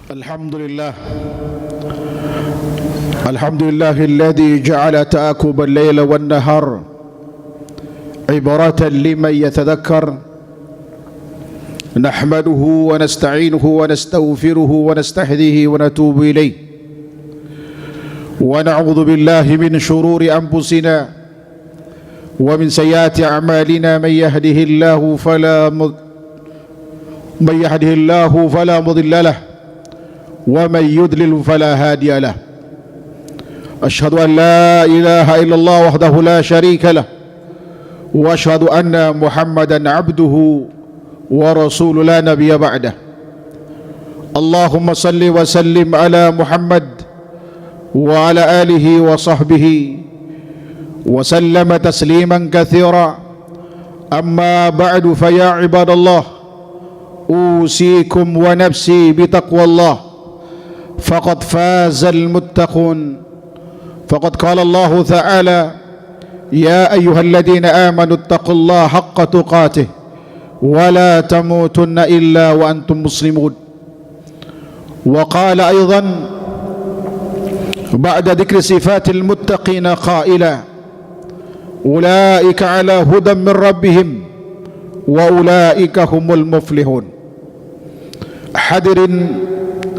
الحمد لله الذي جعل تآكب الليل والنهار عبرة لمن يتذكر. نحمده ونستعينه ونستغفره ونستهديه ونتوب إليه، ونعوذ بالله من شرور أنفسنا ومن سيئات أعمالنا. من يهده الله فلا مضل له، ومن يضلل فلا هادي له. أشهد أن لا إله إلا الله وحده لا شريك له، وأشهد أن محمدا عبده ورسول لا نبي بعده. اللهم صل وسلم على محمد وعلى آله وصحبه وسلم تسليما كثيرا. أما بعد، فيا عباد الله، أوصيكم ونفسي بتقوى الله، فقد فاز المتقون. فقد قال الله تعالى: يا أيها الذين آمنوا اتقوا الله حق تقاته ولا تموتن إلا وأنتم مسلمون. وقال أيضا بعد ذكر صفات المتقين قائلا: أولئك على هدى من ربهم وأولئك هم المفلحون. Hadirin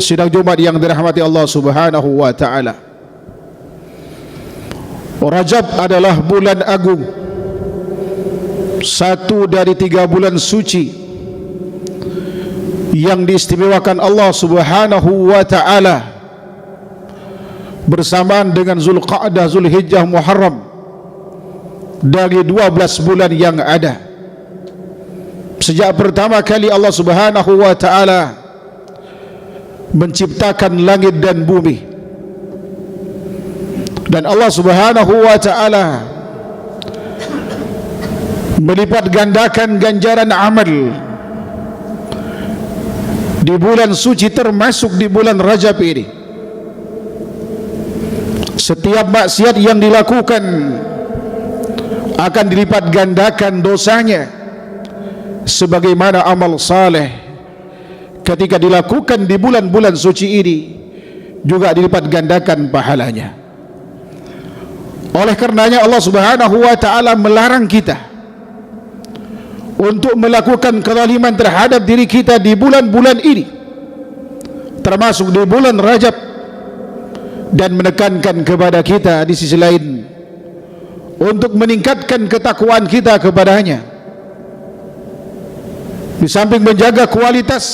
sidang Jumat yang dirahmati Allah Subhanahu wa taala. Rajab adalah bulan agung, satu dari 3 bulan suci yang diistimewakan Allah Subhanahu wa taala bersamaan dengan Zulqa'dah, Zulhijjah, Muharram dari 12 bulan yang ada. Sejak pertama kali Allah Subhanahu wa taala menciptakan langit dan bumi, dan Allah Subhanahu wa taala melipat gandakan ganjaran amal di bulan suci, termasuk di bulan Rajab ini. Setiap maksiat yang dilakukan akan dilipat gandakan dosanya, sebagaimana amal saleh ketika dilakukan di bulan-bulan suci ini juga dilipat gandakan pahalanya. Oleh karenanya Allah Subhanahu wa taala melarang kita untuk melakukan kezaliman terhadap diri kita di bulan-bulan ini, termasuk di bulan Rajab, dan menekankan kepada kita di sisi lain untuk meningkatkan ketakwaan kita kepadanya. Di samping menjaga kualitas,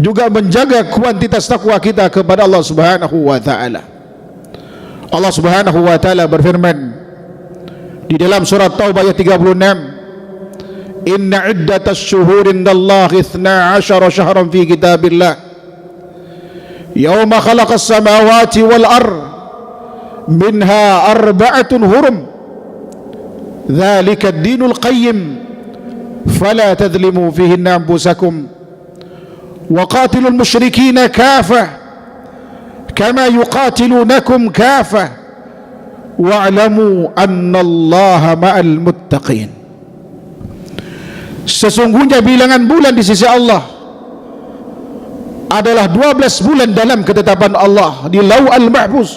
juga menjaga kuantitas takwa kita kepada Allah Subhanahu wa taala. Allah Subhanahu wa taala berfirman di dalam surat Taubah ayat 36, Inna iddatas syuhuri indallahi 12 syahran fi kitabillah yawma khalaqas samawati wal ard minha 4 hurum dzalika ad-dinul qayyim fala tadhlimu fihinna anfusakum wa qatilul musyrikina kafah kama yuqatilunakum kafah wa'lamu annallaha ma'al muttaqin. Sesungguhnya bilangan bulan di sisi Allah adalah 12 bulan dalam ketetapan Allah di Lauhul Mahfuz.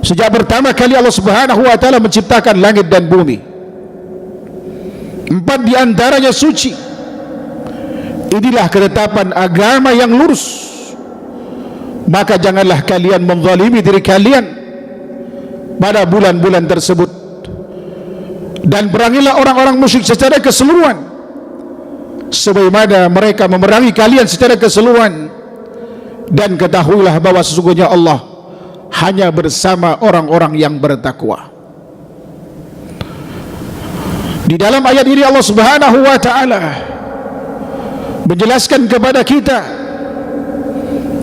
Sejak pertama kali Allah Subhanahu wa taala menciptakan langit dan bumi, 4 di antaranya suci. Inilah ketetapan agama yang lurus. Maka janganlah kalian menzalimi diri kalian pada bulan-bulan tersebut, dan perangilah orang-orang musyrik secara keseluruhan sebagaimana mereka memerangi kalian secara keseluruhan. Dan ketahuilah bahwa sesungguhnya Allah hanya bersama orang-orang yang bertakwa. Di dalam ayat ini Allah Subhanahu wa taala menjelaskan kepada kita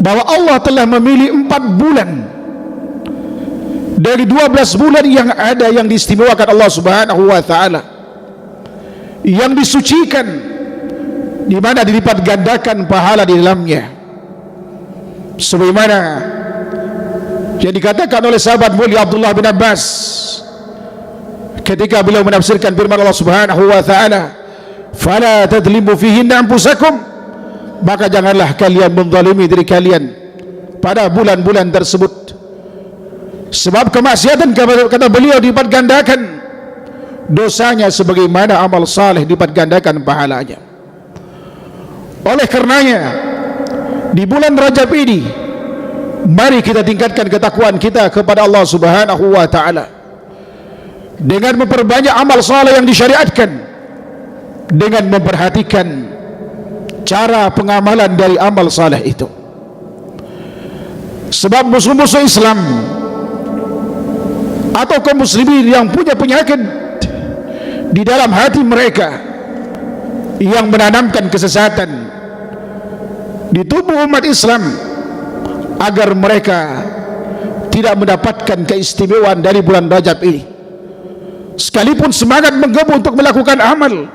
bahwa Allah telah memilih 4 bulan dari 12 bulan yang ada, yang diistimewakan Allah Subhanahu wa taala, yang disucikan, di mana dilipat gandakan pahala di dalamnya, sebagaimana yang dikatakan oleh sahabat mulia Abdullah bin Abbas ketika beliau menafsirkan firman Allah Subhanahu wa taala, fala tadlimu fihinna anfusakum maka janganlah kalian menzalimi diri kalian pada bulan-bulan tersebut. Sebab kemaksiatan, kata beliau, dilipat gandakan dosanya sebagaimana amal saleh dilipat gandakan pahalanya. Oleh karenanya di bulan Rajab ini mari kita tingkatkan ketakwaan kita kepada Allah Subhanahu wa taala dengan memperbanyak amal saleh yang disyariatkan, dengan memperhatikan cara pengamalan dari amal saleh itu. Sebab musuh-musuh Islam atau kaum muslimin yang punya penyakit di dalam hati mereka yang menanamkan kesesatan di tubuh umat Islam agar mereka tidak mendapatkan keistimewaan dari bulan Rajab ini, sekalipun semangat menggebu untuk melakukan amal,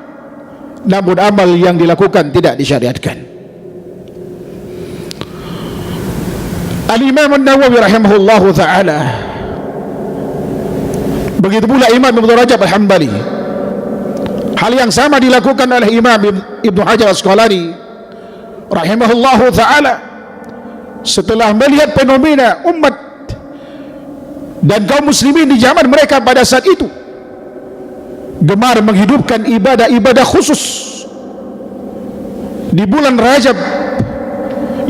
namun amal yang dilakukan tidak disyariatkan. Al-Imam An-Nawawi rahimahullahu ta'ala, begitu pula Imam Ibn Rajab Al-Hambali, hal yang sama dilakukan oleh Imam Ibn Hajar Asqalani rahimahullahu ta'ala setelah melihat fenomena umat dan kaum muslimin di zaman mereka pada saat itu gemar menghidupkan ibadah-ibadah khusus di bulan Rajab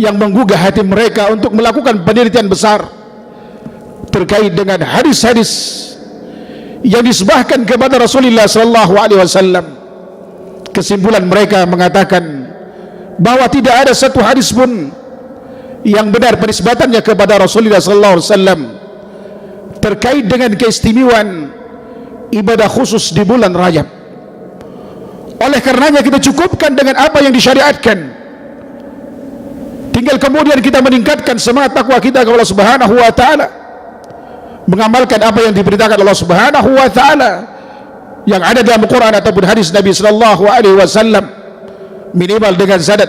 yang menggugah hati mereka untuk melakukan penelitian besar terkait dengan hadis-hadis yang disebahkan kepada Rasulullah sallallahu alaihi wasallam. Kesimpulan mereka mengatakan bahwa tidak ada satu hadis pun yang benar penisbatannya kepada Rasulullah sallallahu alaihi wasallam terkait dengan keistimewaan ibadah khusus di bulan Rajab. Oleh karenanya kita cukupkan dengan apa yang disyariatkan, tinggal kemudian kita meningkatkan semangat takwa kita kepada Allah Subhanahu wa taala, mengamalkan apa yang diperintahkan Allah Subhanahu wa taala yang ada dalam Al-Quran ataupun hadis Nabi sallallahu alaihi wasallam, minimal dengan sanad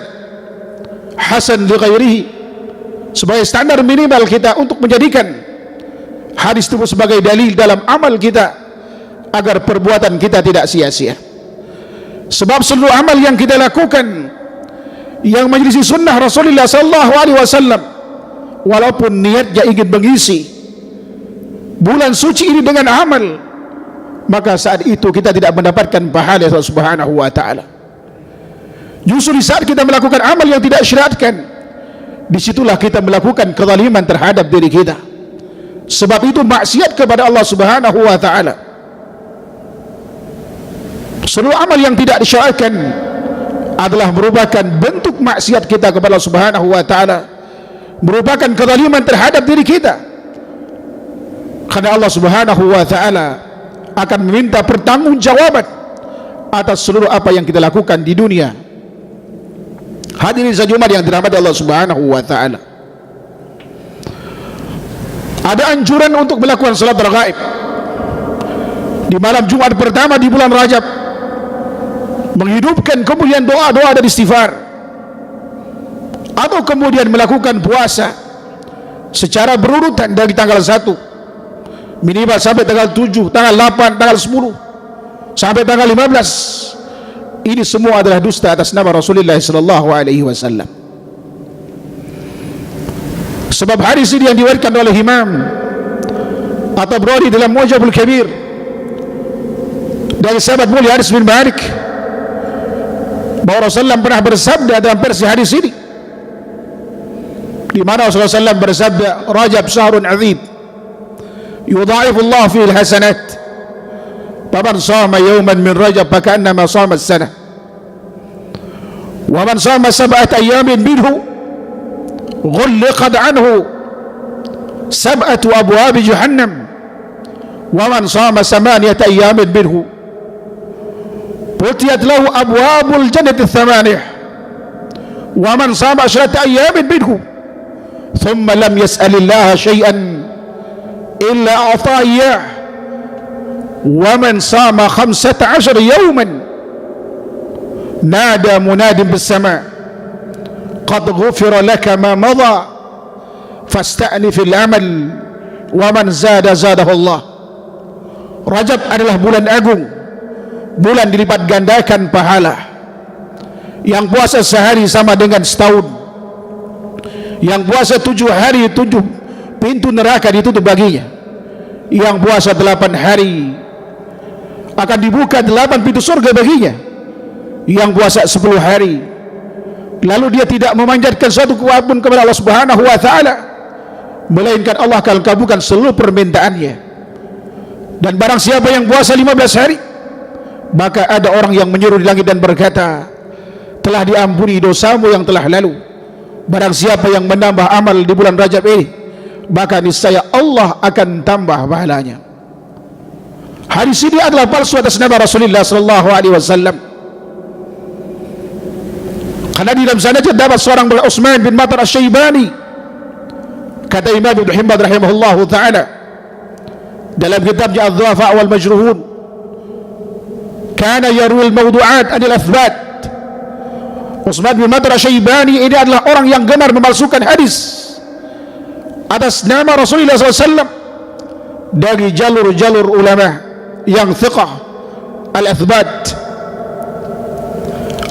hasan li ghairihi, sebagai standar minimal kita untuk menjadikan hadis itu sebagai dalil dalam amal kita agar perbuatan kita tidak sia-sia. Sebab seluruh amal yang kita lakukan yang menyelisih sunnah Rasulullah sallallahu alaihi wasallam, walaupun niatnya ingin mengisi bulan suci ini dengan amal, maka saat itu kita tidak mendapatkan pahala Allah Subhanahu wa taala. Justru di saat kita melakukan amal yang tidak syariatkan, disitulah kita melakukan kezaliman terhadap diri kita. Sebab itu maksiat kepada Allah Subhanahu wa taala. Seluruh amal yang tidak disyariatkan adalah merupakan bentuk maksiat kita kepada Allah Subhanahu wa taala, merupakan kezaliman terhadap diri kita. Karena Allah Subhanahu wa taala akan meminta pertanggungjawaban atas seluruh apa yang kita lakukan di dunia. Hadirin Jumat yang dirahmati Allah Subhanahu wa taala, ada anjuran untuk melakukan salat raghaib di malam Jumat pertama di bulan Rajab, menghidupkan kemudian doa-doa dan istighfar, atau kemudian melakukan puasa secara berurutan dari tanggal 1 minimal sampai tanggal 7, tanggal 8, tanggal 10 sampai tanggal 15. Ini semua adalah dusta atas nama Rasulullah sallallahu alaihi wasallam. Sebab hadis ini yang diriwayatkan oleh Imam At-Tabrani dalam Mu'jamul Kabir dari sahabat mulia Anas bin Malik bahwa Rasulullah pernah bersabda dalam versi hadis ini, di mana Rasulullah SAW bersabda, Rajab syahrun azim yudha'ifu Allah fihi al-hasanat, faman shama yawman min Rajab fakannama shama as-sanah, wa man shama sab'at ayyamin minhu ghulliqat anhu sab'atu abwab jahannam, wa man shama samaniyata ayyamin minhu futiyat lahu abwabul jannati ats-thamaniyah, wa man shama 10 ayyamin minhu thumma lam yas'alillaha syai'an illa a'ta iyyah, wa man shama 15 yawman nada munadin bis sama' qad ghufira laka ma madha fasta'nif al-amal wa man zada zadahu Allah. Rajab adalah bulan agung, bulan dilipat gandakan pahala, Yang puasa sehari sama dengan setahun. Yang puasa 7 hari 7 pintu neraka ditutup baginya. Yang puasa 8 hari akan dibuka 8 pintu surga baginya. Yang puasa 10 hari lalu dia tidak memanjatkan suatu kewajiban kepada Allah Subhanahu wa taala, melainkan Allah akan kabulkan seluruh permintaannya. Dan barang siapa yang puasa 15 hari, maka ada orang yang menyeru di langit dan berkata, telah diampuni dosamu yang telah lalu. Barang siapa yang menambah amal di bulan Rajab ini, maka niscaya Allah akan tambah pahalanya. Hadis ini adalah palsu atas nama Rasulullah sallallahu alaihi wasallam. Karena di dalam sana terdapat seorang Utsman bin Matar Asy-Syaibani. Kata Imam Ibnu Hibban rahimahullahu taala dalam kitabnya Adh-Dhu'afa wal Majruhun, kana yarwi al-mawdu'at anil athbat. Utsman bin Matar Asy-Syaibani ini adalah orang yang gemar memalsukan hadis atas nama Rasulullah SAW dari jalur-jalur ulama yang thiqah al-athbat.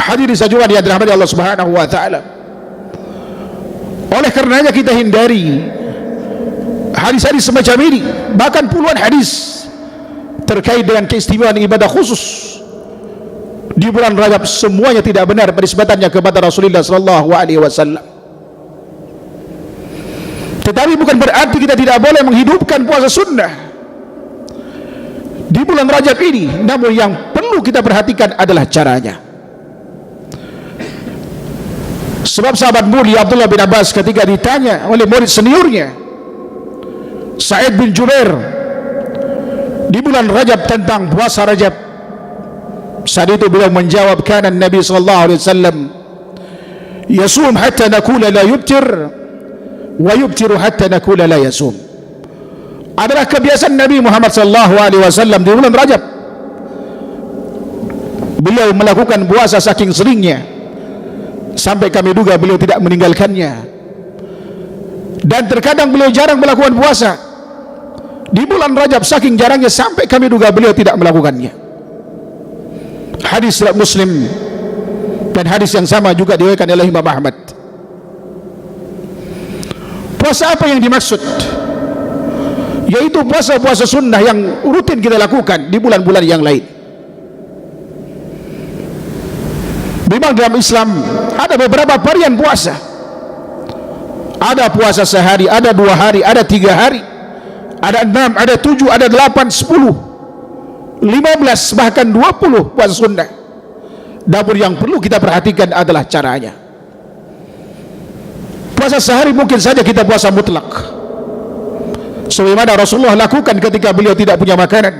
Hadirin sekalian yang dirahmati Allah Subhanahu wa taala. Oleh karenanya kita hindari hadis-hadis semacam ini, bahkan puluhan hadis terkait dengan keistimewaan ibadah khusus di bulan Rajab, semuanya tidak benar penisbatannya kepada Rasulullah sallallahu alaihi wasallam. Tetapi bukan berarti kita tidak boleh menghidupkan puasa sunnah di bulan Rajab ini. Namun yang perlu kita perhatikan adalah caranya. Sebab sahabat mulia Abdullah bin Abbas ketika ditanya oleh murid seniornya Sa'id bin Jubair di bulan Rajab tentang puasa Rajab, saat itu beliau menjawab, kana Nabi sallallahu alaihi wasallam yasum hatta nakula la yubtir wa yubtiru hatta nakula la yasum. Adalah kebiasaan Nabi Muhammad sallallahu alaihi wasallam di bulan Rajab. Beliau melakukan puasa saking seringnya sampai kami duga beliau tidak meninggalkannya. Dan terkadang beliau jarang melakukan puasa di bulan Rajab saking jarangnya sampai kami duga beliau tidak melakukannya. Hadis riwayat Muslim, dan hadis yang sama juga diriwayatkan oleh Imam Ahmad. Puasa apa yang dimaksud? Yaitu puasa-puasa sunnah yang rutin kita lakukan di bulan-bulan yang lain. Memang dalam Islam ada beberapa varian puasa. Ada puasa sehari, ada 2 hari, ada 3 hari, ada 6, ada 7, ada 8, 10, 15, bahkan 20 puasa sunnah. Namun yang perlu kita perhatikan adalah caranya. Puasa sehari mungkin saja kita puasa mutlak, sebagaimana Rasulullah lakukan ketika beliau tidak punya makanan.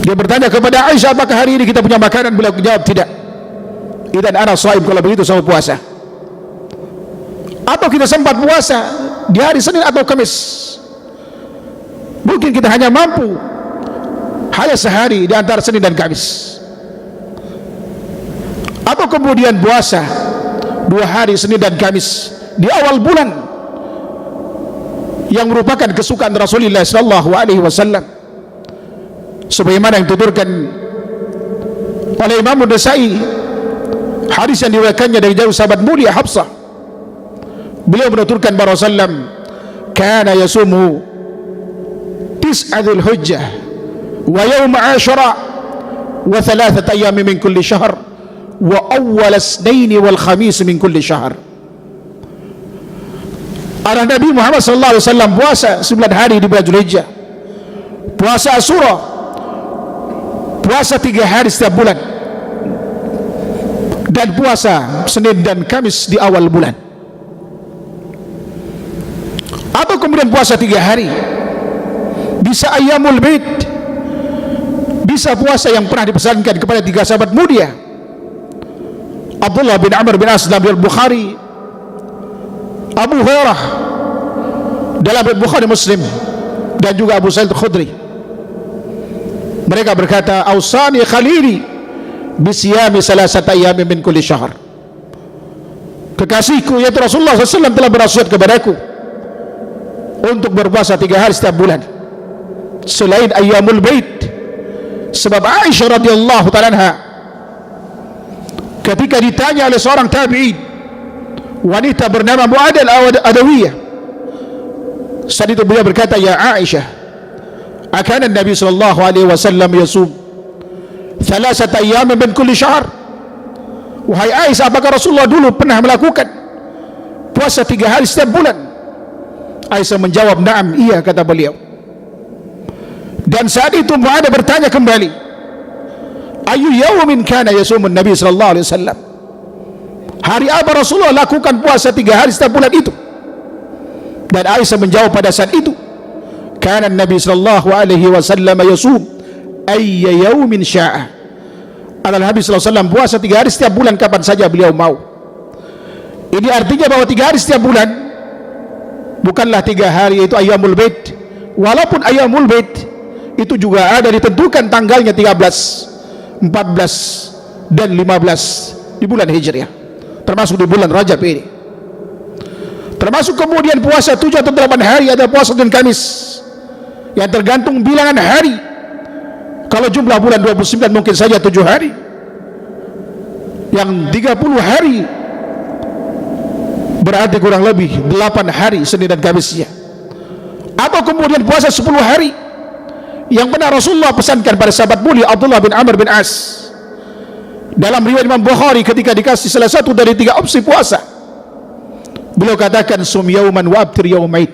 Dia bertanya kepada Aisyah, apakah hari ini kita punya makanan? Beliau jawab, tidak. Idzan ana shaim, kalau begitu saya puasa. Atau kita sempat puasa di hari Senin atau Kamis, mungkin kita hanya mampu hanya sehari di antara Senin dan Kamis. Atau kemudian puasa 2 hari Senin dan Kamis di awal bulan, yang merupakan kesukaan Rasulullah sallallahu alaihi wasallam, sebagaimana yang dituturkan oleh Imam An-Nasa'i, hadis yang diriwayatkannya dari jauh sahabat mulia Hafsah. Beliau menuturkan bahwa Rasulullah kana yasumu tis'adzul hujjah wa yawm ashura wa 3 ayyam min kulli syahr wa awwal itsnain wal khamis min kulli syahr. Arah Nabi Muhammad sallallahu alaihi wasallam puasa 9 hari di bulan Dzulhijjah, puasa Asyura, puasa 3 hari setiap bulan, dan puasa Senin dan Kamis di awal bulan. Atau kemudian puasa 3 hari, bisa Ayyamul Bait, bisa puasa yang pernah dipesankan kepada 3 sahabat mulia, Abdullah bin Amr bin As dalam Bukhari, Abu Hurairah dalam Bukhari Muslim, dan juga Abu Sa'id Al-Khudri. Mereka berkata, ausani khalili bisiyami 3 ayyam min kulli syahr. Kekasihku yaitu Rasulullah SAW telah berwasiat kepadaku untuk berpuasa 3 hari setiap bulan selain Ayyamul Bait. Sebab Aisyah radhiyallahu ta'ala anha ketika ditanya oleh seorang tabi'in, wanita bernama Mu'ad al-Adawiyah, saat itu beliau berkata, ya Aisyah, akana Nabi sallallahu alaihi wasallam yasum thalathata ayyam min kulli syahr. Wahai Aisyah, apakah Rasulullah dulu pernah melakukan puasa 3 hari setiap bulan? Aisyah menjawab, na'am, iya, kata beliau. Dan saat itu Mu'ad bertanya kembali, ayu yaumin kana yasumun Nabi sallallahu alaihi wasallam, hari apa Rasulullah lakukan puasa 3 hari setiap bulan itu? Dan Aisyah menjawab pada saat itu, kana Nabi sallallahu alaihi wasallam yasum ayya yaumin sya'a. Adalah Nabi sallallahu alaihi wasallam puasa 3 hari setiap bulan kapan saja beliau mau. Ini artinya bahwa 3 hari setiap bulan bukanlah 3 hari itu ayyamul bait. Walaupun ayyamul bait itu juga ada ditentukan tanggalnya 13, 14 dan 15 di bulan Hijriah, termasuk di bulan Rajab ini. Termasuk kemudian puasa 7 atau 8 hari, ada puasa dan Kamis yang tergantung bilangan hari. Kalau jumlah bulan 29 mungkin saja 7 hari, yang 30 hari berarti kurang lebih 8 hari Senin dan Kamisnya. Atau kemudian puasa 10 hari yang pernah Rasulullah pesankan pada sahabat mulia Abdullah bin Amr bin As. Dalam riwayat Imam Bukhari, ketika dikasih salah satu dari 3 opsi puasa, beliau katakan, sum yauman wa abtir yaumain,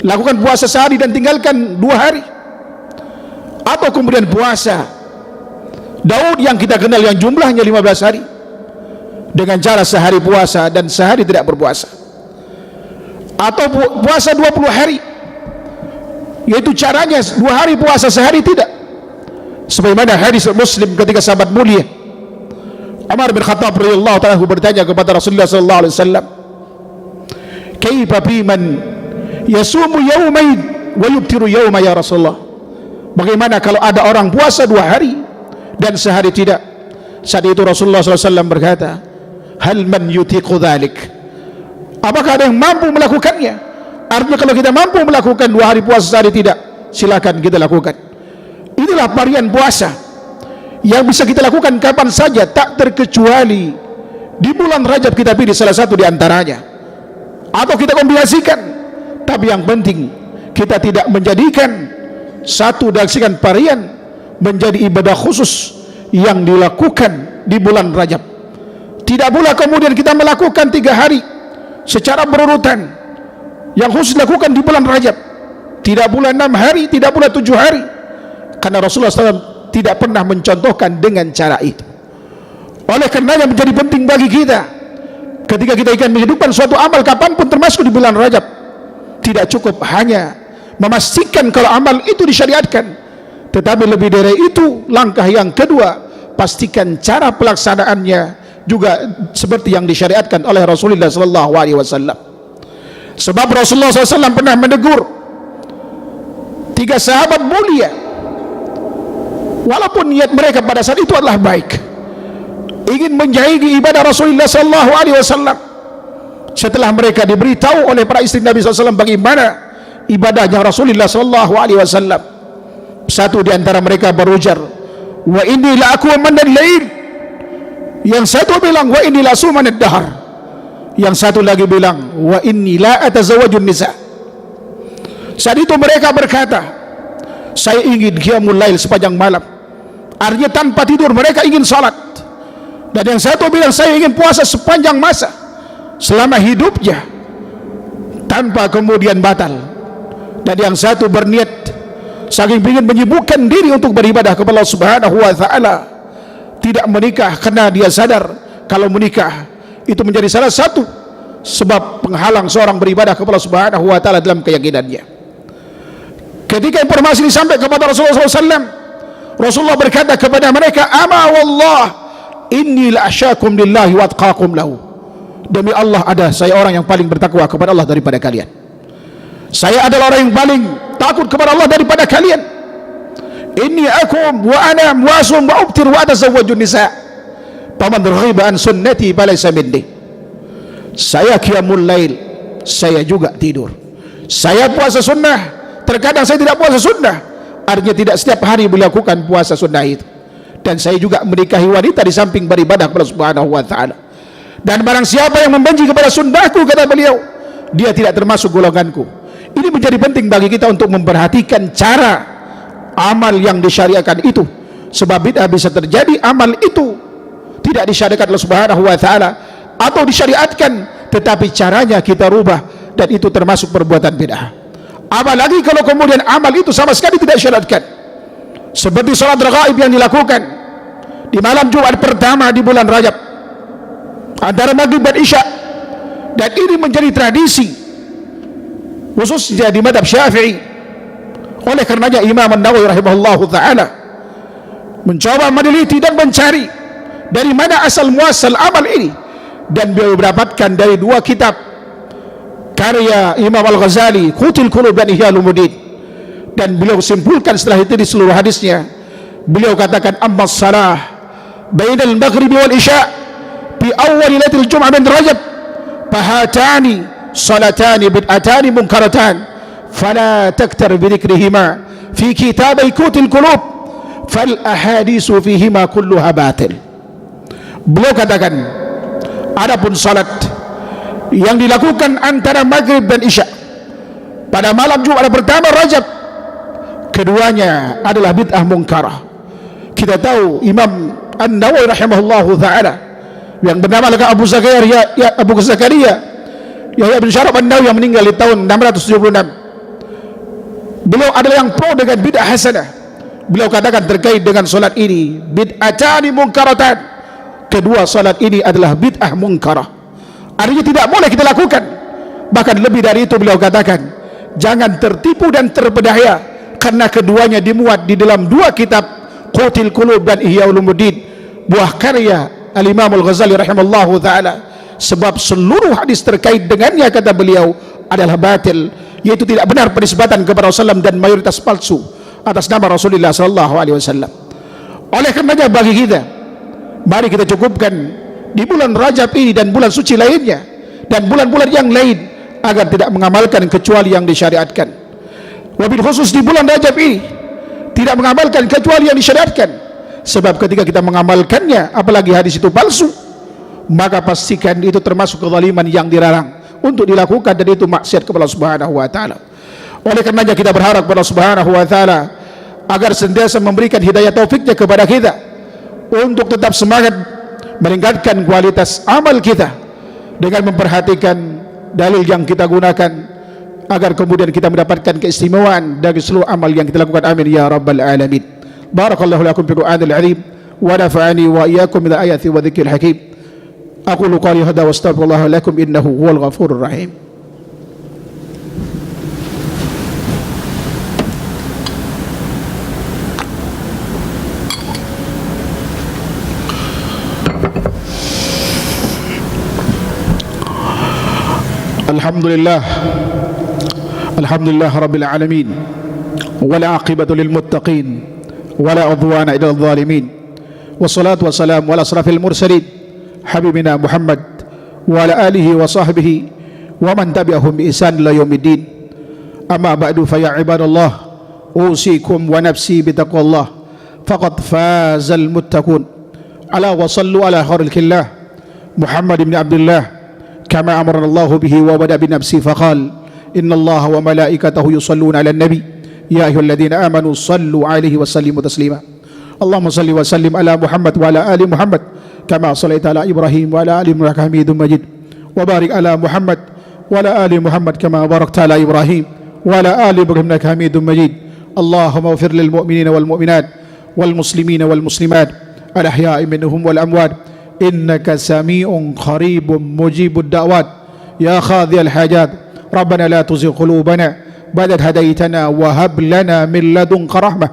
lakukan puasa sehari dan tinggalkan 2 hari. Atau kemudian puasa Daud yang kita kenal yang jumlahnya 15 hari, dengan cara sehari puasa dan sehari tidak berpuasa. Atau puasa 20 hari, yaitu caranya 2 hari puasa, sehari tidak, sebagaimana hadis Muslim ketika sahabat mulia Umar bin Khattab radhiyallahu ta'ala bertanya kepada Rasulullah sallallahu alaihi wasallam, kaifa biman yasumu yaumain wa yubtiru yauma ya Rasulullah, bagaimana kalau ada orang puasa 2 hari dan sehari tidak? Saat itu Rasulullah sallallahu alaihi wasallam berkata, hal man yutiqu dzalik, apakah ada yang mampu melakukannya? Artinya kalau kita mampu melakukan 2 hari puasa sehari tidak, silakan kita lakukan. Inilah varian puasa yang bisa kita lakukan kapan saja, tak terkecuali di bulan Rajab kita pilih salah satu di antaranya, atau kita kombinasikan. Tapi yang penting kita tidak menjadikan satu dari sekian varian menjadi ibadah khusus yang dilakukan di bulan Rajab. Tidak pula kemudian kita melakukan 3 hari secara berurutan yang khusus dilakukan di bulan Rajab, tidak pula 6 hari, tidak pula 7 hari, karena Rasulullah SAW tidak pernah mencontohkan dengan cara itu. Oleh karenanya menjadi penting bagi kita, ketika kita ingin menghidupkan suatu amal kapanpun termasuk di bulan Rajab, tidak cukup hanya memastikan kalau amal itu disyariatkan, tetapi lebih dari itu, langkah yang kedua, pastikan cara pelaksanaannya juga seperti yang disyariatkan oleh Rasulullah SAW. Sebab Rasulullah SAW pernah menegur 3 sahabat mulia, walaupun niat mereka pada saat itu adalah baik, ingin menjahili ibadah Rasulullah SAW. Setelah mereka diberitahu oleh para istri Nabi SAW bagaimana ibadahnya Rasulullah SAW, satu di antara mereka berujar, wa inni la aquman al-lail, yang satu bilang wa inni la suman ad-dahr, yang satu lagi bilang wa inni la atazawwajun nisa. Saat itu mereka berkata, saya ingin qiyamul lail sepanjang malam, artinya tanpa tidur mereka ingin salat. Dan yang satu bilang, saya ingin puasa sepanjang masa selama hidupnya tanpa kemudian batal. Dan yang satu berniat saking ingin menyibukkan diri untuk beribadah kepada Allah Subhanahu wa taala, tidak menikah karena dia sadar kalau menikah itu menjadi salah satu sebab penghalang seorang beribadah kepada Allah Subhanahu wa taala dalam keyakinannya. Ketika informasi disampaikan kepada Rasulullah SAW, Rasulullah berkata kepada mereka, ama wallah inni la asyakum lillahi wa atqakum lahu, demi Allah ada saya orang yang paling bertakwa kepada Allah daripada kalian. Saya adalah orang yang paling takut kepada Allah daripada kalian. Inni akum wa ana muasum wa ubtir wa atazawwajun nisa, faman raghiba an sunnati falaysa minni. Saya qiyamul lail, saya juga tidur, saya puasa sunnah, terkadang saya tidak puasa sunnah, artinya tidak setiap hari melakukan puasa sunnah itu. dan saya juga menikahi wanita di samping beribadah kepada Subhanahu wa ta'ala. Dan barang siapa yang membenci kepada sunnahku, kata beliau, dia tidak termasuk golonganku. Ini menjadi penting bagi kita untuk memperhatikan cara amal yang disyariatkan itu, sebab bid'ah bisa terjadi amal itu tidak disyariatkan oleh Subhanahu wa ta'ala, atau disyariatkan tetapi caranya kita rubah, dan itu termasuk perbuatan bid'ah. Apalagi kalau kemudian amal itu sama sekali tidak disyariatkan, seperti salat raghaib yang dilakukan di malam Jumat pertama di bulan Rajab antara maghrib dan isya, dan ini menjadi tradisi khususnya di madhab Syafi'i. Oleh karenanya Imam An-Nawawi rahimahullahu ta'ala mencoba meneliti dan mencari dari mana asal muasal amal ini, dan beliau mendapatkan dari dua kitab karya Imam Al-Ghazali, Qutil Qulub dan Ihya Ulumuddin, dan beliau simpulkan setelah itu di seluruh hadisnya. Beliau katakan, amma salah bainal maghribi wal isya fi awwal lailatul jum'ah min Rajab fahatani salatani bid'atani munkaratan fala taktar bi dhikrihima fi kitabai Qutil Qulub fal ahadisu fihima kulluha batil. Beliau katakan, adapun salat yang dilakukan antara maghrib dan isya pada malam Jumat pertama Rajab, keduanya adalah bid'ah munkarah. Kita tahu Imam An-Nawawi rahimahullahu ta'ala yang bernama Abu Zakaria Yahya bin Syaraf An-Nawawi yang meninggal di tahun 676, beliau adalah yang pro dengan bid'ah hasanah. Beliau katakan terkait dengan salat ini, bid'atani munkaratan, kedua salat ini adalah bid'ah munkarah, artinya tidak boleh kita lakukan. Bahkan lebih dari itu beliau katakan, jangan tertipu dan terpedaya, karena keduanya dimuat di dalam dua kitab, Qutil Qulub dan Ihya Ulumuddin, buah karya Al-Imam Al-Ghazali rahimallahu ta'ala, sebab seluruh hadis terkait dengannya, kata beliau, adalah batil, yaitu tidak benar penisbatan kepada Rasulullah dan mayoritas palsu atas nama Rasulullah SAW. Oleh karenanya bagi kita, mari kita cukupkan di bulan Rajab ini dan bulan suci lainnya dan bulan-bulan yang lain agar tidak mengamalkan kecuali yang disyariatkan. Wabil khusus di bulan Rajab ini tidak mengamalkan kecuali yang disyariatkan, sebab ketika kita mengamalkannya apalagi hadis itu palsu, maka pastikan itu termasuk kezaliman yang dilarang untuk dilakukan, dan itu maksiat kepada Allah Subhanahu wa ta'ala. Oleh karenanya kita berharap kepada Allah Subhanahu wa ta'ala agar senantiasa memberikan hidayah taufiknya kepada kita untuk tetap semangat meningkatkan kualitas amal kita dengan memperhatikan dalil yang kita gunakan, agar kemudian kita mendapatkan keistimewaan dari seluruh amal yang kita lakukan. Amin ya rabbal alamin. Barakallahu lakum fi Qur'anil azim wa nafa'ani wa iyyakum bil ayati wa dzikril hakim. Aqulu qali hadza wa astaghfirullah lakum innahu huwal ghafurur rahim. Alhamdulillah rabbil alamin, wal aqibatu lil muttaqin, wala udwana illa lil zalimin, wassalatu wassalamu ala asrafil mursalin habibina Muhammad wa ala alihi wa sahbihi wa man tabi'ahum bi ihsan ila yaumiddin. Amma ba'du, fa ya ibadallah, usikum wa nafsi bi taqwallah, faqad fazal muttaqun. Ala wa sallu ala khairil killah Muhammad ibn Abdullah كما أمرنا الله به وبدأ بنفسه فقال إن الله وملائكته يصلون على النبي يا أيها الذين آمنوا صلوا عليه وسلموا تسليما. اللهم صل وسلم على محمد وعلى آل محمد كما صليت على إبراهيم وعلى آل إبراهيم حميد مجيد، وبارك على محمد وعلى آل محمد كما باركت على إبراهيم وعلى آل إبراهيم إنك حميد مجيد. اللهم اغفر للمؤمنين والمؤمنات والمسلمين والمسلمات الأحياء منهم والأموات إنك سميع قريب مجيب الدعوات يا قاضي الحاجات. ربنا لا تزغ قلوبنا بعد إذ هديتنا وهب لنا من لدنك رحمة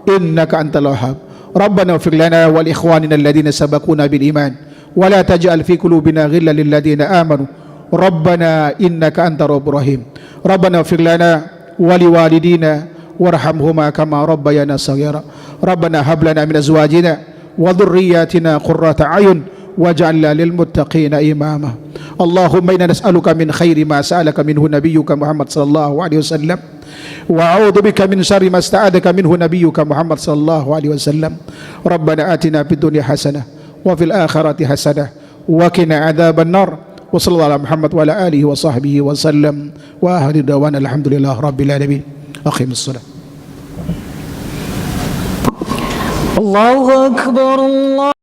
إنك أنت الوهاب. ربنا اغفر لنا ولإخواننا الذين سبقونا بالإيمان ولا تجعل في قلوبنا غلا للذين آمنوا ربنا إنك أنت الرب الرحيم. ربنا اغفر لنا ولوالدينا وارحمهما كما ربيانا صغيرا. ربنا هب لنا من أزواجنا وذرياتنا قرة أعين واجعلنا للمتقين إماما. اللهم إنا نسألك من خير ما سألك منه نبيك محمد صلى الله عليه وسلم wa a'udzu bika min syarri ma sta'adaka minhu nabiyyuka Muhammad sallallahu alaihi wasallam. Rabbana atina fid dunya hasanah wa fil akhirati hasanah wa qina adzaban nar. Wa sallallahu ala Muhammad wa ala alihi wa sahbihi wa sallam. Wa ahli dawana alhamdulillah rabbil alamin. Aqimus shalah. Allahu akbar. Allah